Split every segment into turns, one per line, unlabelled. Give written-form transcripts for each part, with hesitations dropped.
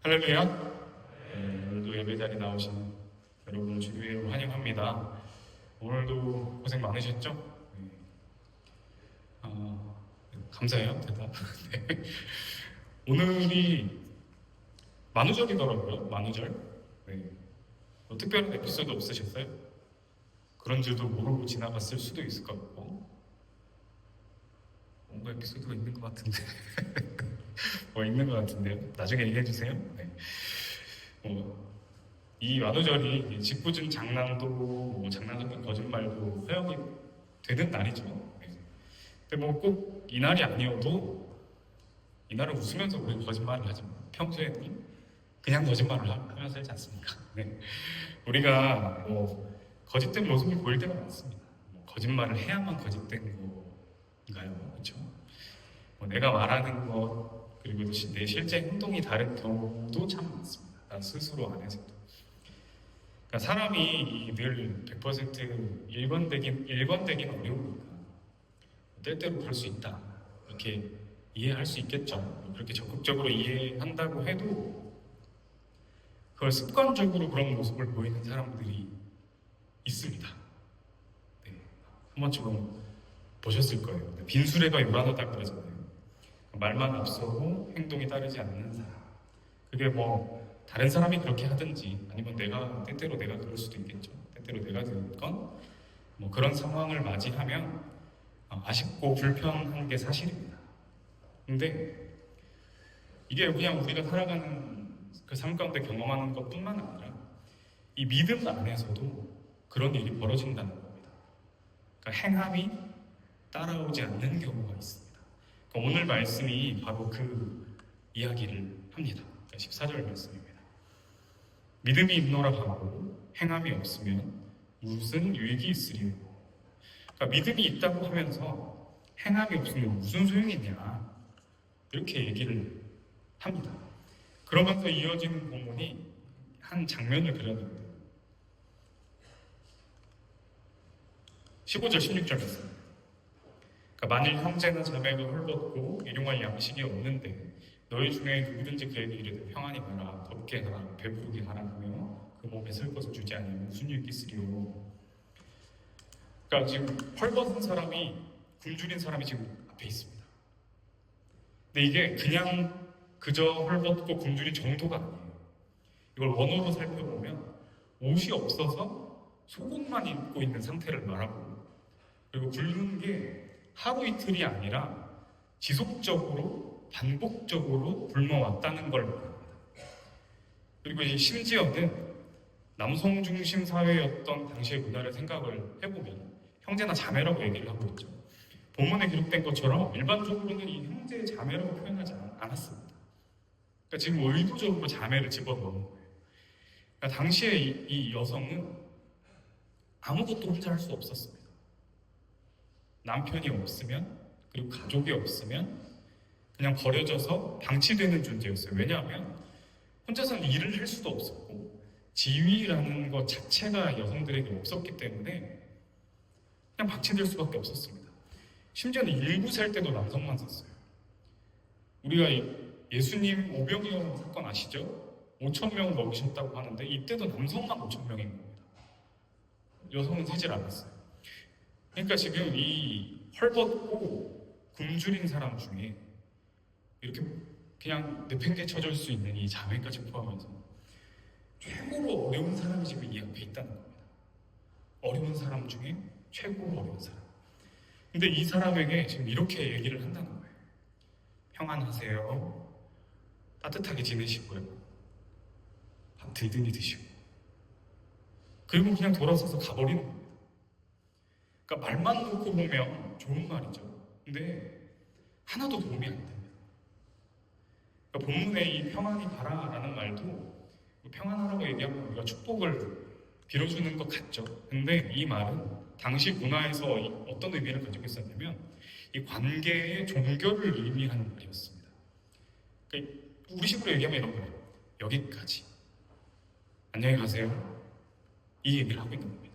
할렐루야. 오늘도 예배 자리 나오신 여러분 주님으로 환영합니다. 오늘도 고생 많으셨죠? 네. 감사해요, 대답. 네. 오늘이 만우절이더라고요, 만우절. 네. 특별한 에피소드 없으셨어요? 그런 줄도 모르고 지나갔을 수도 있을 것 같고, 뭔가 에피소드가 있는 것 같은데. 있는 것 같은데요. 나중에 얘기해 주세요. 네. 이 만우절이 짓궂은 장난도 장난같은 거짓말도 허용이 되는 날이죠. 네. 근데 꼭 이 날이 아니어도 이날은 웃으면서 우리 거짓말을 하지 평소에는 그냥 거짓말을 하면서 살지 않습니까? 네. 우리가 거짓된 모습을 보일 때가 많습니다. 거짓말을 해야만 거짓된 건가요? 그렇죠? 내가 말하는 것 그리고 내 실제 행동이 다른 경우도 참 많습니다. 나 스스로 안에서도. 그러니까 사람이 늘 100% 일관되긴 어려우니까 때때로 그럴 수 있다. 이렇게 이해할 수 있겠죠. 그렇게 적극적으로 이해한다고 해도 그걸 습관적으로 그런 모습을 보이는 사람들이 있습니다. 네. 한 번쯤은 보셨을 거예요. 빈수레가 요란하다 그러잖아요. 말만 앞서고 행동이 따르지 않는 사람. 그게 다른 사람이 그렇게 하든지 아니면 때때로 내가 그럴 수도 있겠죠. 때때로 내가 그건 그런 상황을 맞이하면 아쉽고 불편한 게 사실입니다. 근데 이게 그냥 우리가 살아가는 그 삶 가운데 경험하는 것뿐만 아니라 이 믿음 안에서도 그런 일이 벌어진다는 겁니다. 그러니까 행함이 따라오지 않는 경우가 있습니다. 그러니까 오늘 말씀이 바로 그 이야기를 합니다. 14절 말씀입니다. 믿음이 있노라 하고 행함이 없으면 무슨 유익이 있으리요. 그러니까 믿음이 있다고 하면서 행함이 없으면 무슨 소용이 있냐 이렇게 얘기를 합니다. 그러면서 이어지는 본문이 한 장면을 그려냅니다. 15절 16절 말씀. 그러니까 만일 형제나 자매가 헐벗고 일용할 양식이 없는데 너희 중에 누구든지 그에게 이르되 평안히 가라 덥게 하라 배부르게 하라 하며 그 몸에 쓸 것을 주지 않으면 무슨 유익이 있으리요. 그러니까 지금 헐벗은 사람이 굶주린 사람이 지금 앞에 있습니다. 근데 이게 그냥 그저 헐벗고 굶주린 정도가 아니에요. 이걸 원어로 살펴보면 옷이 없어서 속옷만 입고 있는 상태를 말하고 그리고 굶는 게 하루 이틀이 아니라 지속적으로 반복적으로 굶어왔다는 걸 말합니다. 그리고 심지어는 남성 중심 사회였던 당시의 문화를 생각을 해보면 형제나 자매라고 얘기를 하고 있죠. 본문에 기록된 것처럼 일반적으로는 이 형제 자매라고 표현하지 않았습니다. 그러니까 지금 의도적으로 자매를 집어넣은 거예요. 그러니까 당시에 이 여성은 아무것도 혼자 할 수 없었습니다. 남편이 없으면 그리고 가족이 없으면 그냥 버려져서 방치되는 존재였어요. 왜냐하면 혼자서는 일을 할 수도 없었고 지위라는 것 자체가 여성들에게 없었기 때문에 그냥 방치될 수밖에 없었습니다. 심지어는 일부 살 때도 남성만 썼어요. 우리가 예수님 오병이어 사건 아시죠? 5,000명 먹이셨다고 하는데 이때도 남성만 5,000명인 겁니다. 여성은 세질 않았어요. 그러니까 지금 이 헐벗고 굶주린 사람 중에 이렇게 그냥 내팽개쳐질 수 있는 이 자매까지 포함해서 최고로 어려운 사람이 지금 이 앞에 있다는 겁니다. 어려운 사람 중에 최고로 어려운 사람. 근데 이 사람에게 지금 이렇게 얘기를 한다는 거예요. 평안하세요. 따뜻하게 지내시고요. 밥 든든히 드시고. 그리고 그냥 돌아서서 가버리는 겁니다. 그러니까 말만 놓고 보면 좋은 말이죠. 근데 하나도 도움이 안 됩니다. 그러니까 본문에 이 평안히 가라라는 말도 평안하라고 얘기하면 우리가 축복을 빌어주는 것 같죠. 근데 이 말은 당시 문화에서 어떤 의미를 가지고 있었냐면 이 관계의 종결을 의미하는 말이었습니다. 그러니까 우리식으로 얘기하면 이런 거예요. 여기까지. 안녕히 가세요. 이 얘기를 하고 있는 겁니다.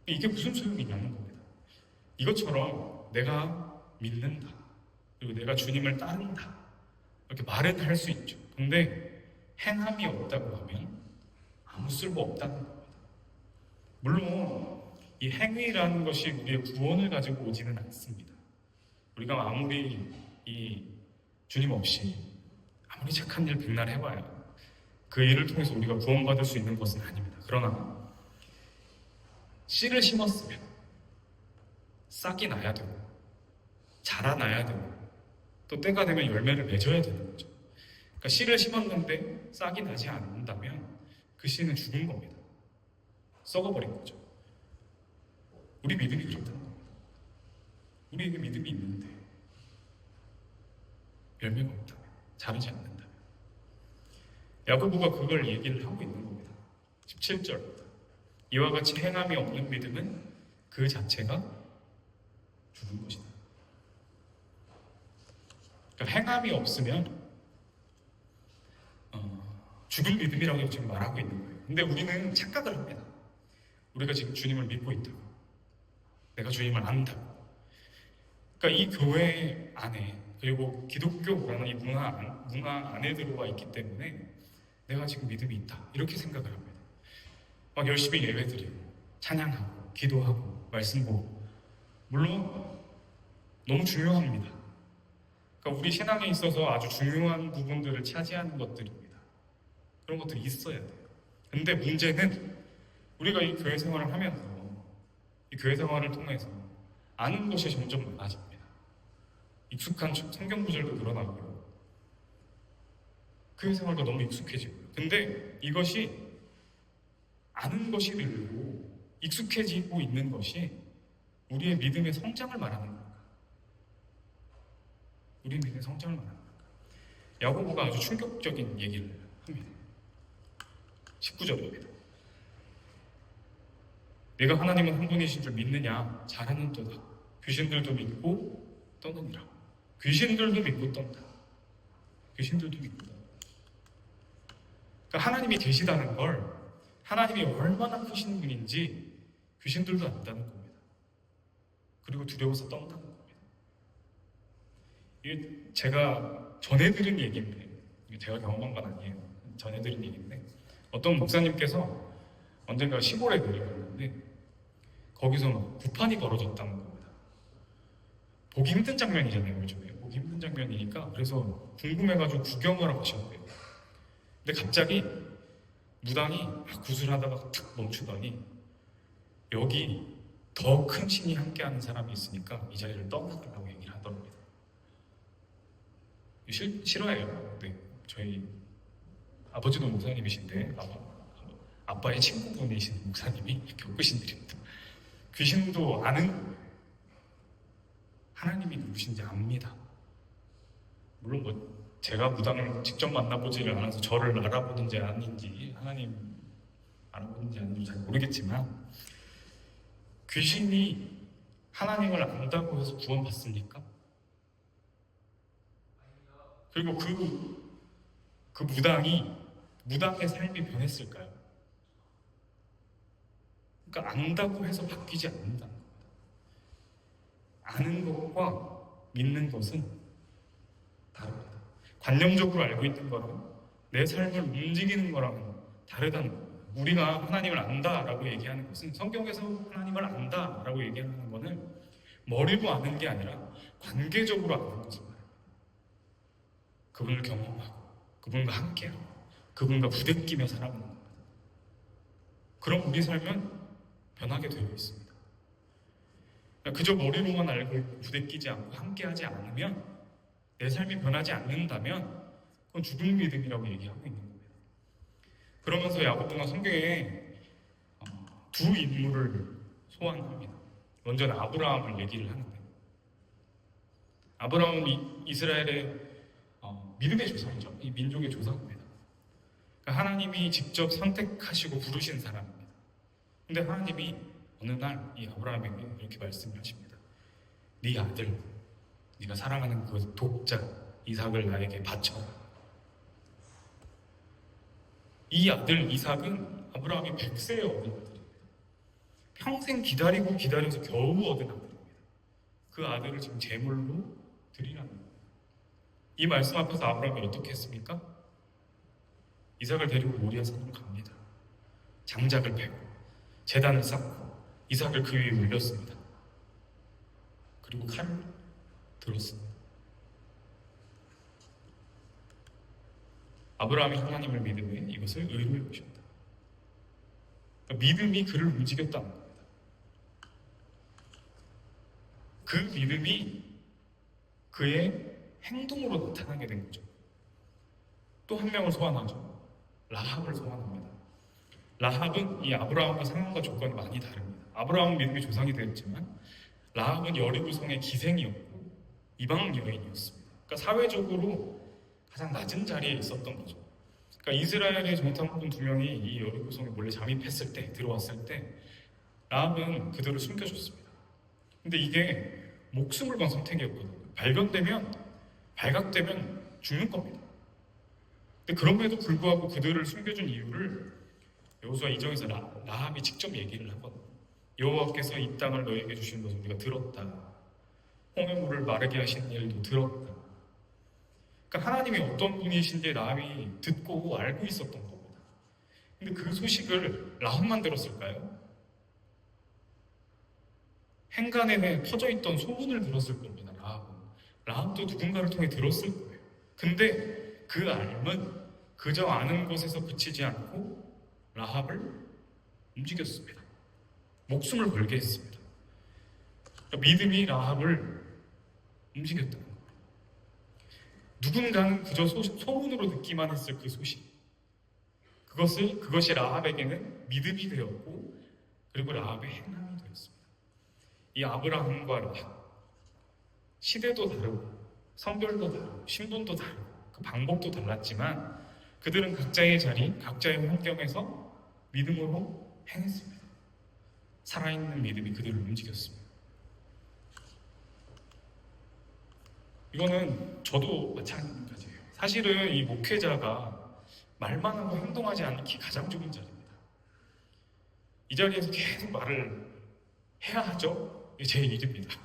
이게 무슨 소용이 있냐는 겁니다. 이것처럼 내가 믿는다. 그리고 내가 주님을 따른다. 이렇게 말은 할 수 있죠. 근데 행함이 없다고 하면 아무 쓸모 없다는 겁니다. 물론 이 행위라는 것이 우리의 구원을 가지고 오지는 않습니다. 우리가 아무리 이 주님 없이 아무리 착한 일 백날 해봐야 그 일을 통해서 우리가 구원받을 수 있는 것은 아닙니다. 그러나 씨를 심었으면 싹이 나야 되고 자라나야 되고 또 때가 되면 열매를 맺어야 되는 거죠. 그러니까 씨를 심었는데 싹이 나지 않는다면 그 씨는 죽은 겁니다. 썩어버린 거죠. 우리 믿음이 그렇다는 겁니다. 우리에게 믿음이 있는데 열매가 없다면, 자르지 않는다면, 야고보가 그걸 얘기를 하고 있는 겁니다. 17절입니다. 이와 같이 행함이 없는 믿음은 그 자체가 죽은 것이다. 그러니까 행함이 없으면 죽은 믿음이라고 지금 말하고 있는 거예요. 근데 우리는 착각을 합니다. 우리가 지금 주님을 믿고 있다고, 내가 주님을 안다고. 그러니까 이 교회 안에, 그리고 기독교라는 이 문화 안에 들어와 있기 때문에 내가 지금 믿음이 있다, 이렇게 생각을 합니다. 막 열심히 예배드리고 찬양하고 기도하고 말씀 보고, 물론 너무 중요합니다. 그러니까 우리 신앙에 있어서 아주 중요한 부분들을 차지하는 것들입니다. 그런 것들이 있어야 돼요. 근데 문제는 우리가 이 교회 생활을 하면서, 이 교회 생활을 통해서 아는 것이 점점 많아집니다. 익숙한 성경 구절도 늘어나고요. 교회 생활도 너무 익숙해지고요. 근데 이것이 아는 것이 늘고 익숙해지고 있는 것이 우리의 믿음의 성장을 말하는 건가? 우리의 믿음의 성장을 말하는 건가? 야고보가 아주 충격적인 얘기를 합니다. 19절입니다. 내가 하나님은 한 분이신 줄 믿느냐? 잘하는도다. 귀신들도 믿고 떠느니라. 귀신들도 믿고 떤다. 귀신들도 믿고 떤다. 그러니까 하나님이 계시다는 걸, 하나님이 얼마나 크신 분인지 귀신들도 안다는 겁니다. 그리고 두려워서 떤다는 겁니다. 이게 제가 전해드린 얘기인데, 제가 경험한 건 아니에요. 전해드린 얘기인데, 어떤 목사님께서 언젠가 시골에 내려갔는데 거기서 막 구판이 벌어졌다는 겁니다. 보기 힘든 장면이잖아요, 요즘에. 보기 힘든 장면이니까 그래서 궁금해가지고 구경하러 가셨대요. 근데 갑자기 무당이 막 구슬하다가 탁 멈추더니 여기 더 큰 신이 함께하는 사람이 있으니까 이 자리를 떠나달라고 얘기를 하더랍니다. 싫어해요. 네, 저희 아버지도 목사님이신데 아빠의 친구분이신 목사님이 겪으신 일입니다. 귀신도 아는 거예요. 하나님이 누구신지 압니다. 물론 뭐 제가 무당을 직접 만나보지를 않아서 저를 알아보는지 아닌지, 하나님 알아보는지 아닌지 잘 모르겠지만, 귀신이 하나님을 안다고 해서 구원받습니까? 그리고 그 무당의 삶이 변했을까요? 그러니까 안다고 해서 바뀌지 않는다는 겁니다. 아는 것과 믿는 것은 다릅니다. 관념적으로 알고 있는 거랑 내 삶을 움직이는 거랑 다르다는 겁니다. 우리가 하나님을 안다라고 얘기하는 것은, 성경에서 하나님을 안다라고 얘기하는 것은 머리로 아는 게 아니라 관계적으로 아는 것을 말합니다. 그분을 경험하고 그분과 함께하고 그분과 부대끼며 살아가는 겁니다. 그럼 우리 삶은 변하게 되어 있습니다. 그저 머리로만 알고 부대끼지 않고 함께하지 않으면, 내 삶이 변하지 않는다면 그건 죽은 믿음이라고 얘기하고 있는 겁니다. 그러면서 야고보가 성경에 두 인물을 소환합니다. 먼저는 아브라함을 얘기를 하는데, 아브라함은 이스라엘의 믿음의 조상이죠. 이 민족의 조상입니다. 그러니까 하나님이 직접 선택하시고 부르신 사람입니다. 근데 하나님이 어느 날 이 아브라함에게 이렇게 말씀을 하십니다. 네 아들, 네가 사랑하는 그 독자 이삭을 나에게 바쳐라. 이 아들 이삭은 아브라함이 100세에 얻은 아들입니다. 평생 기다리고 기다려서 겨우 얻은 아들입니다. 그 아들을 지금 제물로 드리라는 거예요. 이 말씀 앞에서 아브라함이 어떻게 했습니까? 이삭을 데리고 모리아 산으로 갑니다. 장작을 패고 제단을 쌓고 이삭을 그 위에 올렸습니다. 그리고 칼을 들었습니다. 아브라함이 하나님을 믿음에 이것을 의로 여기셨다. 그러니까 믿음이 그를 움직였다는 겁니다. 그 믿음이 그의 행동으로 나타나게 된 거죠. 또 한 명을 소환하죠. 라합을 소환합니다. 라합은 이 아브라함과 상황과 조건이 많이 다릅니다. 아브라함은 믿음의 조상이 되었지만 라합은 여리고성의 기생이었고 이방 여인이었습니다. 그러니까 사회적으로 가장 낮은 자리에 있었던 거죠. 그러니까 이스라엘의 정탐꾼 두 명이 이 여리고성에 몰래 잠입했을 때, 들어왔을 때 라합은 그들을 숨겨줬습니다. 근데 이게 목숨을 건 선택이었거든요. 발각되면 죽는 겁니다. 근데 그럼에도 불구하고 그들을 숨겨준 이유를 여호수아 2장에서 라합이 직접 얘기를 하거든요. 여호와께서 이 땅을 너에게 주신 것을 우리가 들었다. 홍해 물을 마르게 하신 일도 들었다. 그러니까 하나님이 어떤 분이신지 라합이 듣고 알고 있었던 겁니다. 근데 그 소식을 라합만 들었을까요? 행간에 퍼져 있던 소문을 들었을 겁니다. 라합도 누군가를 통해 들었을 거예요. 근데 그 알은 그저 아는 것에서 그치지 않고 라합을 움직였습니다. 목숨을 걸게 했습니다. 그러니까 믿음이 라합을 움직였다는 거예요. 누군가는 그저 소문으로 듣기만 했을 그 소식. 그것이 라합에게는 믿음이 되었고, 그리고 라합의 행함이 되었습니다. 이 아브라함과 라합, 시대도 다르고 성별도 다르고 신분도 다르고 그 방법도 달랐지만 그들은 각자의 자리, 각자의 환경에서 믿음으로 행했습니다. 살아있는 믿음이 그들을 움직였습니다. 이거는 저도 마찬가지예요. 사실은 이 목회자가 말만 하고 행동하지 않기 가장 좋은 자리입니다. 이 자리에서 계속 말을 해야 하죠. 이게 제 일입니다.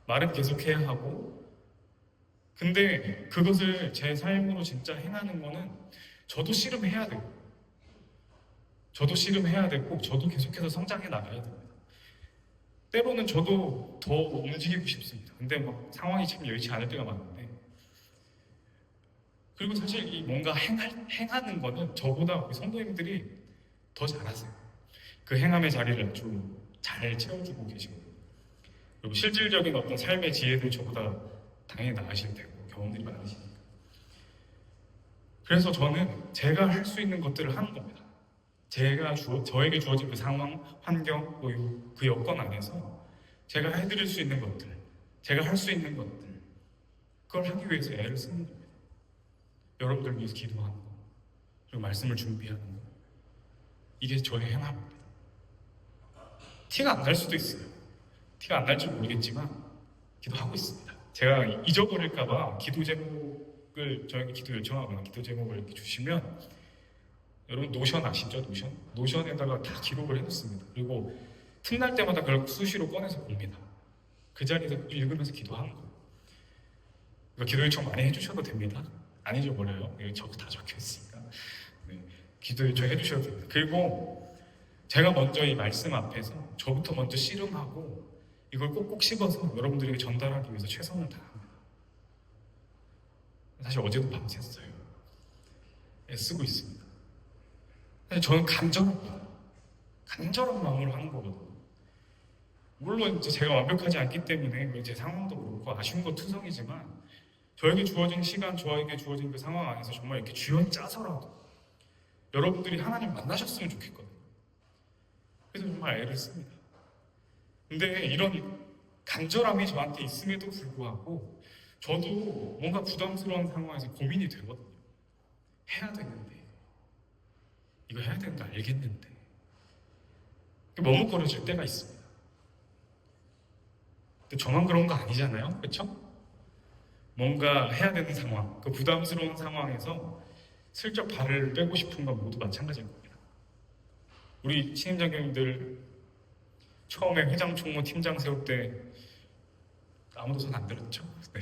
말은 계속 해야 하고, 근데 그것을 제 삶으로 진짜 행하는 거는 저도 씨름해야 되고, 저도 계속해서 성장해 나가야 됩니다. 때로는 저도 더 움직이고 싶습니다. 근데 막 상황이 참 여의치 않을 때가 많은데, 그리고 사실 이 뭔가 행하는 거는 저보다 우리 성도님들이 더 잘하세요. 그 행함의 자리를 좀 잘 채워주고 계시고, 그리고 실질적인 어떤 삶의 지혜도 저보다 당연히 나으실 테고 경험들이 많으시니까. 그래서 저는 제가 할 수 있는 것들을 하는 겁니다. 저에게 주어진 그 상황, 환경, 그 여건 안에서 제가 해드릴 수 있는 것들, 제가 할 수 있는 것들, 그걸 하기 위해서 애를 쓰는 겁니다. 여러분들 위해서 기도하는 거, 그리고 말씀을 준비하는 거, 이게 저의 행함입니다. 티가 안 날 수도 있어요. 티가 안 날지 모르겠지만 기도하고 있습니다. 제가 잊어버릴까봐 기도 제목을 저에게 기도 요청하거나 기도 제목을 이렇게 주시면, 여러분 노션 아시죠? 노션에다가 다 기록을 해놓습니다. 그리고 틈날 때마다 그걸 수시로 꺼내서 봅니다. 그 자리에서 읽으면서 기도하는 거예요. 기도 요청 많이 해주셔도 됩니다. 안 잊어버려요. 여기 다 적혀 있으니까. 네, 기도 요청 해주셔도 됩니다. 그리고 제가 먼저 이 말씀 앞에서 저부터 먼저 씨름하고 이걸 꼭꼭 씹어서 여러분들에게 전달하기 위해서 최선을 다합니다. 사실 어제도 밤샜어요. 애쓰고 있습니다. 사실 저는 간절합니다. 간절한 마음으로 하는 거거든요. 물론 이제 제가 완벽하지 않기 때문에 제 상황도 그렇고 아쉬운 거 투성이지만, 저에게 주어진 시간, 저에게 주어진 그 상황 안에서 정말 이렇게 쥐어 짜서라도 여러분들이 하나님 만나셨으면 좋겠거든요. 그래서 정말 애를 씁니다. 근데 이런 간절함이 저한테 있음에도 불구하고 저도 뭔가 부담스러운 상황에서 고민이 되거든요. 해야 되는데, 이거 해야 되는 거 알겠는데 머뭇거려질 때가 있습니다. 근데 저만 그런 거 아니잖아요, 그렇죠? 뭔가 해야 되는 상황, 그 부담스러운 상황에서 슬쩍 발을 빼고 싶은 건 모두 마찬가지일 겁니다. 우리 신임장교님들 처음에 회장, 총무, 팀장 세울 때 아무도 손 안 들었죠? 네.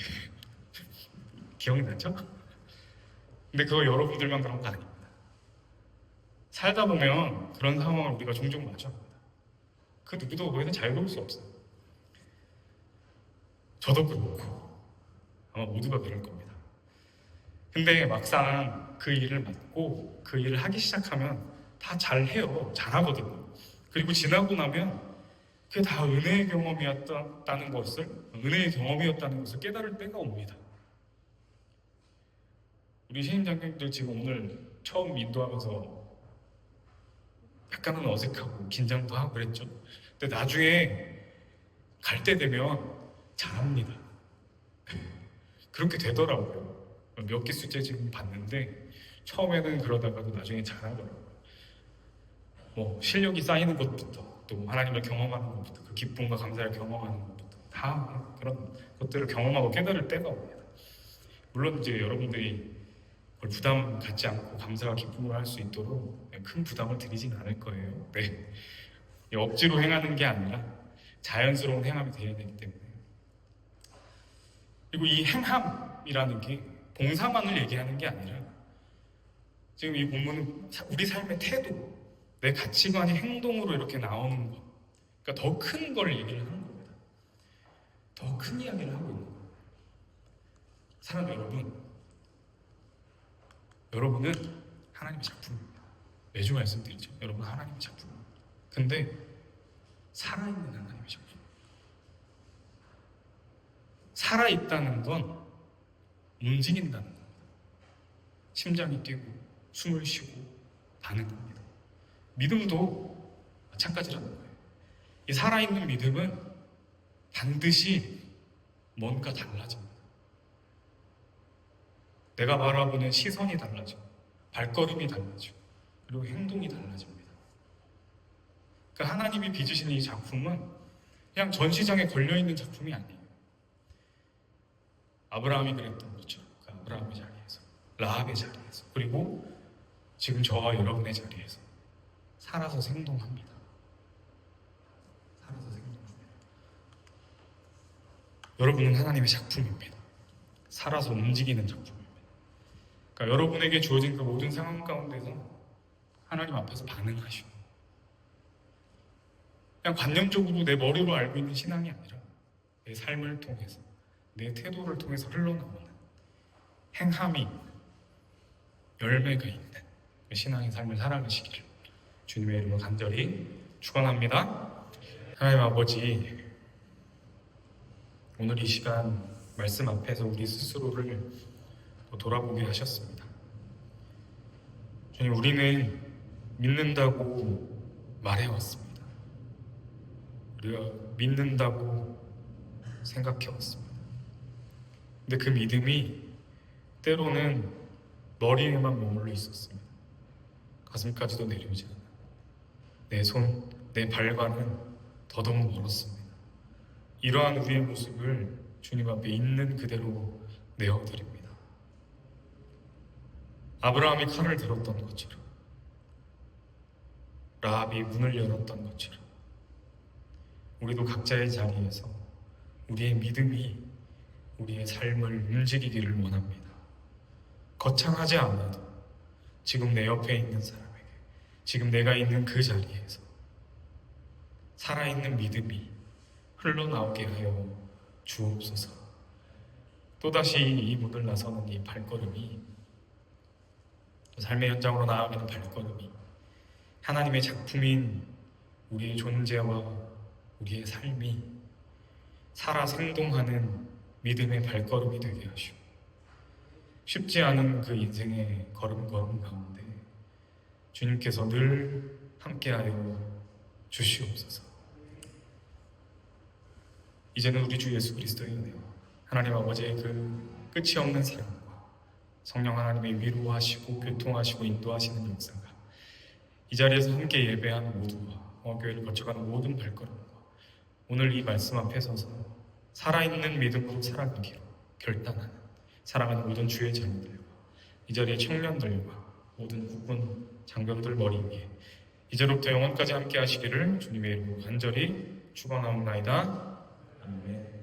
기억나죠? 근데 그거 여러분들만 그런 거 아닙니다. 살다 보면 그런 상황을 우리가 종종 마주합니다. 그 누구도 거기서 자유로울 수 없어요. 저도 그렇고 아마 모두가 그럴 겁니다. 근데 막상 그 일을 맡고 그 일을 하기 시작하면 다 잘해요. 잘하거든요. 그리고 지나고 나면 그게 다 은혜의 경험이었다는 것을 깨달을 때가 옵니다. 우리 신임장님들 지금 오늘 처음 인도하면서 약간은 어색하고 긴장도 하고 그랬죠. 근데 나중에 갈 때 되면 잘합니다. 그렇게 되더라고요. 몇 기수째 지금 봤는데 처음에는 그러다가도 나중에 잘하더라고요. 뭐 실력이 쌓이는 것부터 또 하나님을 경험하는 것부터 그 기쁨과 감사를 경험하는 것부터 다 그런 것들을 경험하고 깨달을 때가 옵니다. 물론 이제 여러분들이 그걸 부담 갖지 않고 감사와 기쁨을 할 수 있도록 큰 부담을 드리진 않을 거예요. 네. 억지로 행하는 게 아니라 자연스러운 행함이 되어야 되기 때문에. 그리고 이 행함이라는 게 봉사만을 얘기하는 게 아니라 지금 이 본문은 우리 삶의 태도, 내 가치관이 행동으로 이렇게 나오는 것, 그러니까 더 큰 걸 얘기를 하는 겁니다. 더 큰 이야기를 하고 있는 거예요. 사랑 여러분은 하나님의 작품입니다. 매주 말씀드리죠. 여러분 하나님의 작품입니다. 근데 살아있는 하나님의 작품. 살아있다는 건 움직인다는 겁니다. 심장이 뛰고 숨을 쉬고 반응합니다. 믿음도 마찬가지라는 거예요. 이 살아있는 믿음은 반드시 뭔가 달라집니다. 내가 바라보는 시선이 달라지고 발걸음이 달라지고 그리고 행동이 달라집니다. 그러니까 하나님이 빚으시는 이 작품은 그냥 전시장에 걸려있는 작품이 아니에요. 아브라함이 그랬던 것처럼 그 아브라함의 자리에서, 라합의 자리에서, 그리고 지금 저와 여러분의 자리에서 살아서 생동합니다. 살아서 생동합니다. 여러분은 하나님의 작품입니다. 살아서 움직이는 작품입니다. 그러니까 여러분에게 주어진 그 모든 상황 가운데서 하나님 앞에서 반응하시고 그냥 관념적으로 내 머리로 알고 있는 신앙이 아니라 내 삶을 통해서 내 태도를 통해서 흘러나오는 행함이 있는 열매가 있는 신앙의 삶을 살아가시기를 주님의 이름으로 간절히 축원합니다. 하나님 아버지, 오늘 이 시간 말씀 앞에서 우리 스스로를 돌아보게 하셨습니다. 주님, 우리는 믿는다고 말해왔습니다. 우리가 믿는다고 생각해왔습니다. 근데 그 믿음이 때로는 머리에만 머물러 있었습니다. 가슴까지도 내려오지 않아요. 내 손, 내 발과는 더더욱 멀었습니다. 이러한 우리의 모습을 주님 앞에 있는 그대로 내어드립니다. 아브라함이 칼을 들었던 것처럼, 라합이 문을 열었던 것처럼, 우리도 각자의 자리에서 우리의 믿음이 우리의 삶을 움직이기를 원합니다. 거창하지 않아도 지금 내 옆에 있는 사람에게, 지금 내가 있는 그 자리에서 살아있는 믿음이 흘러나오게 하여 주옵소서. 또다시 이 문을 나서는 이 발걸음이, 삶의 현장으로 나아가는 발걸음이 하나님의 작품인 우리의 존재와 우리의 삶이 살아 생동하는 믿음의 발걸음이 되게 하시고, 쉽지 않은 그 인생의 걸음걸음 가운데 주님께서 늘 함께하여 주시옵소서. 이제는 우리 주 예수 그리스도의 은혜와 하나님 아버지의 그 끝이 없는 사랑과 성령 하나님의 위로하시고 교통하시고 인도하시는 역사가 이 자리에서 함께 예배하는 모두와 교회를 거쳐가는 모든 발걸음과 오늘 이 말씀 앞에 서서 살아있는 믿음으로 살아가기로 결단하는 사랑하는 모든 주의 자녀들과 이 자리의 청년들과 모든 국군 장병들 머리 위에 이제로부터 영원까지 함께 하시기를 주님의 이름으로 간절히 축원하옵나이다. 아멘.